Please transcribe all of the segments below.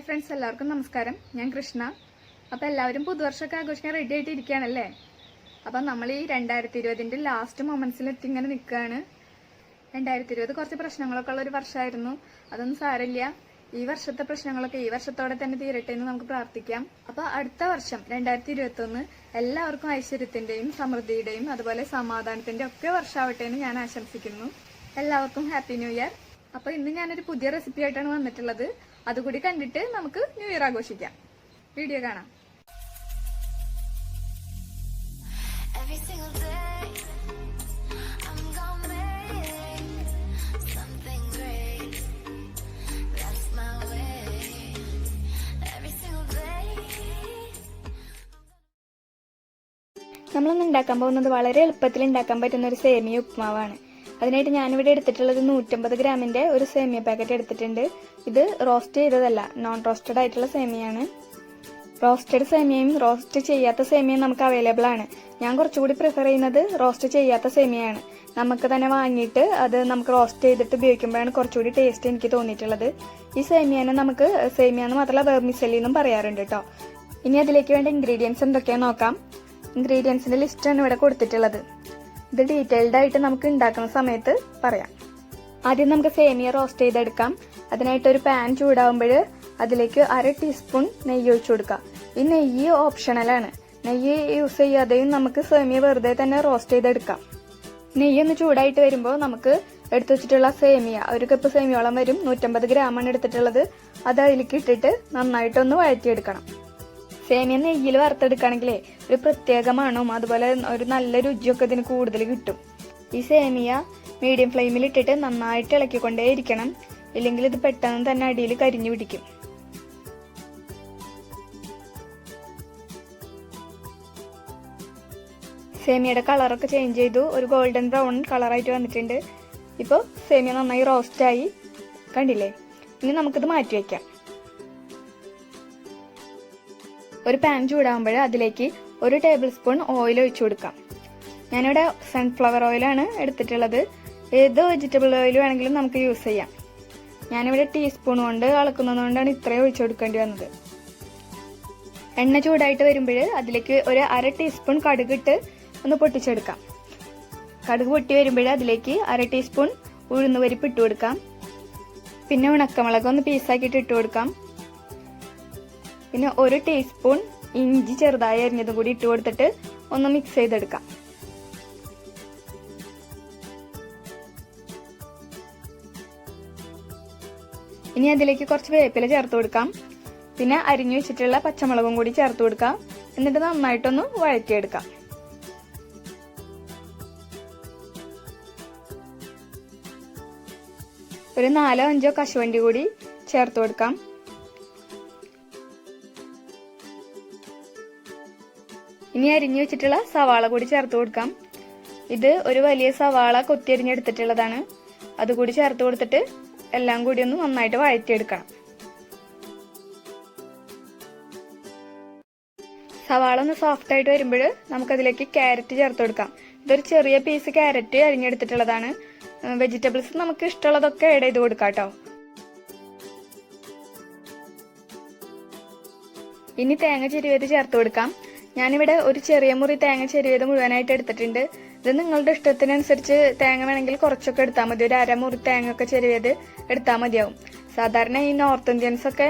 Hi friends, എല്ലാവർക്കും നമസ്കാരം. ഞാൻ കൃഷ്ണ. അപ്പോൾ എല്ലാവരും പുതുവർഷമൊക്കെ ആഘോഷിക്കാൻ റെഡി ആയിട്ട് ഇരിക്കുകയാണല്ലേ. അപ്പം നമ്മൾ ഈ 2020 ലാസ്റ്റ് മൊമെന്റ്സിലെത്തി ഇങ്ങനെ നിൽക്കുകയാണ്. 2020 കുറച്ച് പ്രശ്നങ്ങളൊക്കെ ഉള്ള ഒരു വർഷമായിരുന്നു. അതൊന്നും സാരമില്ല. ഈ വർഷത്തെ പ്രശ്നങ്ങളൊക്കെ ഈ വർഷത്തോടെ തന്നെ തീരട്ടെ എന്ന് നമുക്ക് പ്രാർത്ഥിക്കാം. അപ്പോൾ അടുത്ത വർഷം 2021 എല്ലാവർക്കും ഐശ്വര്യത്തിന്റെയും സമൃദ്ധിയുടെയും അതുപോലെ സമാധാനത്തിന്റെ ഒക്കെ വർഷമാവട്ടെ എന്ന് ഞാൻ ആശംസിക്കുന്നു. എല്ലാവർക്കും ഹാപ്പി ന്യൂ ഇയർ. അപ്പോൾ ഇന്ന് ഞാനൊരു പുതിയ റെസിപ്പി ആയിട്ടാണ് വന്നിട്ടുള്ളത്. അതുകൂടി കണ്ടിട്ട് നമുക്ക് ന്യൂ ഇയർ ആഘോഷിക്കാം. വീഡിയോ കാണാം. നമ്മളിന്ന് ഉണ്ടാക്കാൻ പോകുന്നത് വളരെ എളുപ്പത്തിൽ ഉണ്ടാക്കാൻ പറ്റുന്ന ഒരു സേമിയ ഉപ്മാവാണ്. അതിനായിട്ട് ഞാനിവിടെ എടുത്തിട്ടുള്ളത് 150 ഗ്രാമിന്റെ ഒരു സേമിയ പാക്കറ്റ് എടുത്തിട്ടുണ്ട്. ഇത് റോസ്റ്റ് ചെയ്തതല്ല, നോൺ റോസ്റ്റഡ് ആയിട്ടുള്ള സേമിയാണ്. റോസ്റ്റഡ് സേമിയയും റോസ്റ്റ് ചെയ്യാത്ത സേമിയയും നമുക്ക് അവൈലബിൾ ആണ്. ഞാൻ കുറച്ചുകൂടി പ്രിഫർ ചെയ്യുന്നത് റോസ്റ്റ് ചെയ്യാത്ത സേമിയയാണ്. നമുക്ക് തന്നെ വാങ്ങിയിട്ട് അത് നമുക്ക് റോസ്റ്റ് ചെയ്തിട്ട് ഉപയോഗിക്കുമ്പോഴാണ് കുറച്ചുകൂടി ടേസ്റ്റ് എനിക്ക് തോന്നിയിട്ടുള്ളത്. ഈ സേമിയനെ നമുക്ക് സേമിയ എന്ന് മാത്രമല്ല വെർമിസെല്ലി എന്നും പറയാറുണ്ട് കേട്ടോ. ഇനി അതിലേക്ക് വേണ്ട ഇൻഗ്രീഡിയൻസ് എന്തൊക്കെയാണെന്ന് നോക്കാം. ഇൻഗ്രീഡിയൻസിന്റെ ലിസ്റ്റാണ് ഇവിടെ കൊടുത്തിട്ടുള്ളത്. ഇത് ഡീറ്റെയിൽഡ് ആയിട്ട് നമുക്ക് ഉണ്ടാക്കുന്ന സമയത്ത് പറയാം. ആദ്യം നമുക്ക് സേമിയ റോസ്റ്റ് ചെയ്തെടുക്കാം. അതിനായിട്ട് ഒരു പാൻ ചൂടാവുമ്പോൾ അതിലേക്ക് 1/2 ടീസ്പൂൺ നെയ്യ് ഒഴിച്ചു കൊടുക്കാം. ഈ നെയ്യ് ഓപ്ഷണലാണ്. നെയ്യ് യൂസ് ചെയ്യാതെയും നമുക്ക് സേമിയ വെറുതെ തന്നെ റോസ്റ്റ് ചെയ്തെടുക്കാം. നെയ്യ് ഒന്ന് ചൂടായിട്ട് വരുമ്പോൾ നമുക്ക് എടുത്തു വെച്ചിട്ടുള്ള സേമിയ, 1 കപ്പ് സേമിയോളം വരും, 150 ഗ്രാമാണ് എടുത്തിട്ടുള്ളത്. അത് അതിലേക്ക് ഇട്ടിട്ട് നന്നായിട്ടൊന്ന് വഴറ്റിയെടുക്കണം. സേമിയ നെയ്യിൽ വറുത്തെടുക്കുകയാണെങ്കിലേ ഒരു പ്രത്യേക മണവും അതുപോലെ ഒരു നല്ല രുചിയൊക്കെ ഇതിന് കൂടുതൽ കിട്ടും. ഈ സേമിയ മീഡിയം ഫ്ലെയിമിൽ ഇട്ടിട്ട് നന്നായിട്ട് ഇളക്കിക്കൊണ്ടേ ഇരിക്കണം. ഇല്ലെങ്കിൽ ഇത് പെട്ടെന്ന് തന്നെ അടിയിൽ കരിഞ്ഞു പിടിക്കും. സേമിയയുടെ കളറൊക്കെ ചേഞ്ച് ചെയ്തു, ഒരു ഗോൾഡൻ ബ്രൗൺ കളറായിട്ട് വന്നിട്ടുണ്ട്. ഇപ്പോൾ സേമിയ നന്നായി റോസ്റ്റായി കണ്ടില്ലേ. ഇനി നമുക്കിത് മാറ്റി വയ്ക്കാം. ഒരു പാൻ ചൂടാകുമ്പോൾ അതിലേക്ക് 1 ടേബിൾ സ്പൂൺ ഓയിൽ ഒഴിച്ചു കൊടുക്കാം. ഞാനിവിടെ സൺഫ്ലവർ ഓയിലാണ് എടുത്തിട്ടുള്ളത്. ഏത് വെജിറ്റബിൾ ഓയിൽ വേണമെങ്കിലും നമുക്ക് യൂസ് ചെയ്യാം. ഞാനിവിടെ ടീസ്പൂൺ കൊണ്ട് അളക്കുന്നതുകൊണ്ടാണ് ഇത്രയും ഒഴിച്ചു കൊടുക്കേണ്ടി വന്നത്. എണ്ണ ചൂടായിട്ട് വരുമ്പോൾ അതിലേക്ക് ഒരു 1/2 ടീസ്പൂൺ കടുകിട്ട് ഒന്ന് പൊട്ടിച്ചെടുക്കാം. കടുക് പൊട്ടി വരുമ്പോൾ അതിലേക്ക് 1/2 ടീസ്പൂൺ ഉഴുന്നുപരിപ്പ് ഇട്ട് കൊടുക്കാം. പിന്നെ ഉണക്കമുളക് ഒന്ന് പീസാക്കിയിട്ട് ഇട്ട് കൊടുക്കാം. പിന്നെ 1 ടീസ്പൂൺ ഇഞ്ചി ചെറുതായി അരിഞ്ഞതും കൂടി ഇട്ട് കൊടുത്തിട്ട് ഒന്ന് മിക്സ് ചെയ്തെടുക്കാം. ഇനി അതിലേക്ക് കുറച്ച് വേപ്പില ചേർത്ത് കൊടുക്കാം. പിന്നെ അരിഞ്ഞു വെച്ചിട്ടുള്ള പച്ചമുളകും കൂടി ചേർത്ത് കൊടുക്കാം. എന്നിട്ട് നന്നായിട്ടൊന്ന് വഴറ്റിയെടുക്കാം. ഒരു 4-5 കശുവണ്ടി കൂടി ചേർത്ത് കൊടുക്കാം. ഇനി അരിഞ്ഞു വെച്ചിട്ടുള്ള സവാള കൂടി ചേർത്ത് കൊടുക്കാം. ഇത് ഒരു വലിയ സവാള കൊത്തി അരിഞ്ഞെടുത്തിട്ടുള്ളതാണ്. അതുകൂടി ചേർത്ത് കൊടുത്തിട്ട് എല്ലാം കൂടി ഒന്ന് നന്നായിട്ട് വഴറ്റിയെടുക്കണം. സവാള ഒന്ന് സോഫ്റ്റ് ആയിട്ട് വരുമ്പോൾ നമുക്കതിലേക്ക് ക്യാരറ്റ് ചേർത്ത് കൊടുക്കാം. ഇതൊരു ചെറിയ പീസ് ക്യാരറ്റ് അരിഞ്ഞെടുത്തിട്ടുള്ളതാണ്. വെജിറ്റബിൾസ് നമുക്ക് ഇഷ്ടമുള്ളതൊക്കെ ആഡ് ചെയ്ത് കൊടുക്കാം കേട്ടോ. ഇനി തേങ്ങ ചിരവിയത് ചേർത്ത് കൊടുക്കാം. ഞാനിവിടെ ഒരു ചെറിയ മുറി തേങ്ങ ചെരുവിയത് മുഴുവനായിട്ട് എടുത്തിട്ടുണ്ട്. ഇത് നിങ്ങളുടെ ഇഷ്ടത്തിനനുസരിച്ച് തേങ്ങ വേണമെങ്കിൽ കുറച്ചൊക്കെ എടുത്താൽ മതി. ഒരു 1/2 മുറി തേങ്ങ ഒക്കെ ചെരുവിയത് എടുത്താൽ മതിയാവും. സാധാരണ ഈ നോർത്ത് ഇന്ത്യൻസ് ഒക്കെ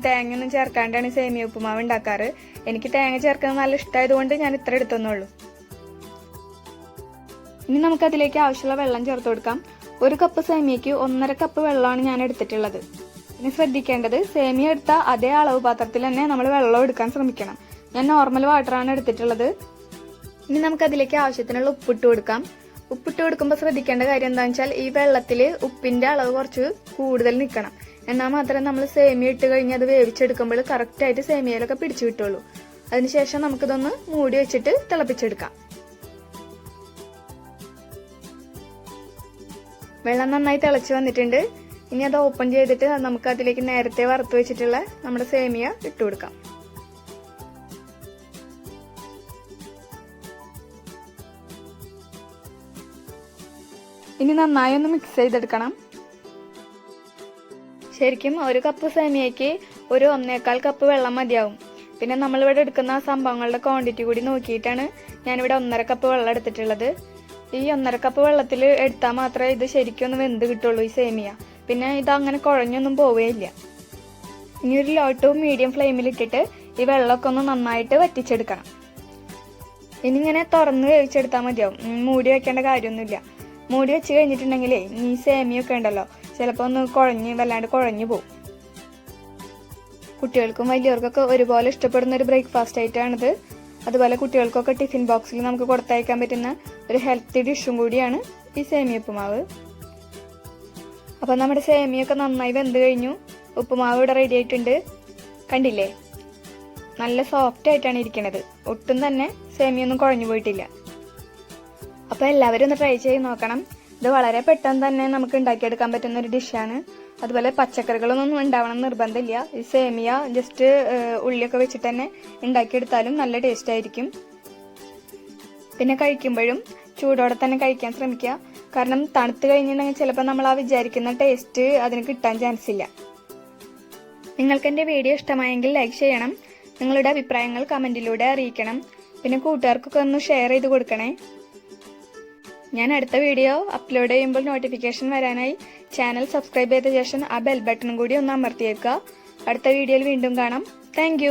തേങ്ങയൊന്നും ചേർക്കാണ്ടാണ് സേമിയ ഉപ്പുമാവ് ഉണ്ടാക്കാറ്. എനിക്ക് തേങ്ങ ചേർക്കുന്നത് നല്ല ഇഷ്ടമായതുകൊണ്ട് ഞാൻ ഇത്ര എടുത്തെന്നുള്ളൂ. ഇനി നമുക്കതിലേക്ക് ആവശ്യമുള്ള വെള്ളം ചേർത്ത് കൊടുക്കാം. 1 കപ്പ് സേമിയയ്ക്ക് 1.5 കപ്പ് വെള്ളമാണ് ഞാൻ എടുത്തിട്ടുള്ളത്. ഇനി ശ്രദ്ധിക്കേണ്ടത് സേമിയ എടുത്ത അതേ അളവ് പാത്രത്തിൽ തന്നെ നമ്മൾ വെള്ളം എടുക്കാൻ ശ്രമിക്കണം. ഞാൻ നോർമൽ വാട്ടറാണ് എടുത്തിട്ടുള്ളത്. ഇനി നമുക്കതിലേക്ക് ആവശ്യത്തിനുള്ള ഉപ്പിട്ട് കൊടുക്കാം. ഉപ്പിട്ട് കൊടുക്കുമ്പോൾ ശ്രദ്ധിക്കേണ്ട കാര്യം എന്താണെന്ന് വെച്ചാൽ ഈ വെള്ളത്തിൽ ഉപ്പിന്റെ അളവ് കുറച്ച് കൂടുതൽ നിൽക്കണം. എന്നാൽ മാത്രമേ നമ്മൾ സേമിയ ഇട്ട് കഴിഞ്ഞ് അത് വേവിച്ചെടുക്കുമ്പോൾ കറക്റ്റായിട്ട് സേമിയയിലൊക്കെ പിടിച്ചു കിട്ടുള്ളൂ. അതിനുശേഷം നമുക്കിതൊന്ന് മൂടി വെച്ചിട്ട് തിളപ്പിച്ചെടുക്കാം. വെള്ളം നന്നായി തിളച്ച് വന്നിട്ടുണ്ട്. ഇനി അത് ഓപ്പൺ ചെയ്തിട്ട് നമുക്ക് അതിലേക്ക് നേരത്തെ വറുത്ത് വെച്ചിട്ടുള്ള നമ്മുടെ സേമിയ ഇട്ട് കൊടുക്കാം. ഇനി നന്നായി ഒന്ന് മിക്സ് ചെയ്തെടുക്കണം. ശരിക്കും 1 കപ്പ് സേമിയയ്ക്ക് ഒരു 1.25 കപ്പ് വെള്ളം മതിയാവും. പിന്നെ നമ്മളിവിടെ എടുക്കുന്ന സംഭവങ്ങളുടെ ക്വാണ്ടിറ്റി കൂടി നോക്കിയിട്ടാണ് ഞാനിവിടെ 1.5 കപ്പ് വെള്ളം എടുത്തിട്ടുള്ളത്. ഈ 1.5 കപ്പ് വെള്ളത്തിൽ എടുത്താൽ മാത്രമേ ഇത് ശരിക്കും ഒന്ന് വെന്ത് കിട്ടുള്ളൂ ഈ സേമിയ. പിന്നെ ഇത് അങ്ങനെ കുഴഞ്ഞൊന്നും പോവുകയില്ല. ഇനി ഒരു ലോ ടു മീഡിയം ഫ്ലെയിമിലിട്ടിട്ട് ഈ വെള്ളമൊക്കെ ഒന്ന് നന്നായിട്ട് വറ്റിച്ചെടുക്കണം. ഇനി ഇങ്ങനെ തുറന്ന് വേവിച്ചെടുത്താൽ മതിയാവും, മൂടി വെക്കേണ്ട കാര്യമൊന്നുമില്ല. മൂടി വെച്ച് കഴിഞ്ഞിട്ടുണ്ടെങ്കിലേ ഈ സേമിയൊക്കെ ഉണ്ടല്ലോ ചിലപ്പോൾ ഒന്ന് വല്ലാണ്ട് കുഴഞ്ഞു പോകും. കുട്ടികൾക്കും വലിയവർക്കൊക്കെ ഒരുപോലെ ഇഷ്ടപ്പെടുന്ന ഒരു ബ്രേക്ക്ഫാസ്റ്റ് ആയിട്ടാണിത്. അതുപോലെ കുട്ടികൾക്കൊക്കെ ടിഫിൻ ബോക്സിൽ നമുക്ക് കൊടുത്തയക്കാൻ പറ്റുന്ന ഒരു ഹെൽത്തി ഡിഷും കൂടിയാണ് ഈ സേമിയ ഉപ്പുമാവ്. അപ്പം നമ്മുടെ സേമിയൊക്കെ നന്നായി വെന്ത് കഴിഞ്ഞു. ഉപ്പുമാവ് ഇവിടെ റെഡി ആയിട്ടുണ്ട്. കണ്ടില്ലേ, നല്ല സോഫ്റ്റ് ആയിട്ടാണ് ഇരിക്കുന്നത്. ഒട്ടും തന്നെ സേമിയൊന്നും കുഴഞ്ഞു പോയിട്ടില്ല. അപ്പോൾ എല്ലാവരും ഒന്ന് ട്രൈ ചെയ്ത് നോക്കണം. ഇത് വളരെ പെട്ടെന്ന് തന്നെ നമുക്ക് ഉണ്ടാക്കിയെടുക്കാൻ പറ്റുന്ന ഒരു ഡിഷാണ്. അതുപോലെ പച്ചക്കറികളൊന്നും ഉണ്ടാവണം നിർബന്ധമില്ല. ഈ സേമിയ ജസ്റ്റ് ഉള്ളിയൊക്കെ വെച്ചിട്ട് തന്നെ ഉണ്ടാക്കിയെടുത്താലും നല്ല ടേസ്റ്റ് ആയിരിക്കും. പിന്നെ കഴിക്കുമ്പോഴും ചൂടോടെ തന്നെ കഴിക്കാൻ ശ്രമിക്കുക. കാരണം തണുത്ത് കഴിഞ്ഞിട്ടുണ്ടെങ്കിൽ ചിലപ്പോൾ നമ്മൾ ആ വിചാരിക്കുന്ന ടേസ്റ്റ് അതിന് കിട്ടാൻ ചാൻസ് ഇല്ല. നിങ്ങൾക്ക് എൻ്റെ വീഡിയോ ഇഷ്ടമായെങ്കിൽ ലൈക്ക് ചെയ്യണം. നിങ്ങളുടെ അഭിപ്രായങ്ങൾ കമൻറ്റിലൂടെ അറിയിക്കണം. പിന്നെ കൂട്ടുകാർക്കൊക്കെ ഒന്ന് ഷെയർ ചെയ്ത് കൊടുക്കണേ. ഞാൻ അടുത്ത വീഡിയോ അപ്ലോഡ് ചെയ്യുമ്പോൾ നോട്ടിഫിക്കേഷൻ വരാനായി ചാനൽ സബ്സ്ക്രൈബ് ചെയ്ത ശേഷം ആ ബെൽ ബട്ടണും കൂടി ഒന്ന് അമർത്തിയേക്കുക. അടുത്ത വീഡിയോയിൽ വീണ്ടും കാണാം. താങ്ക്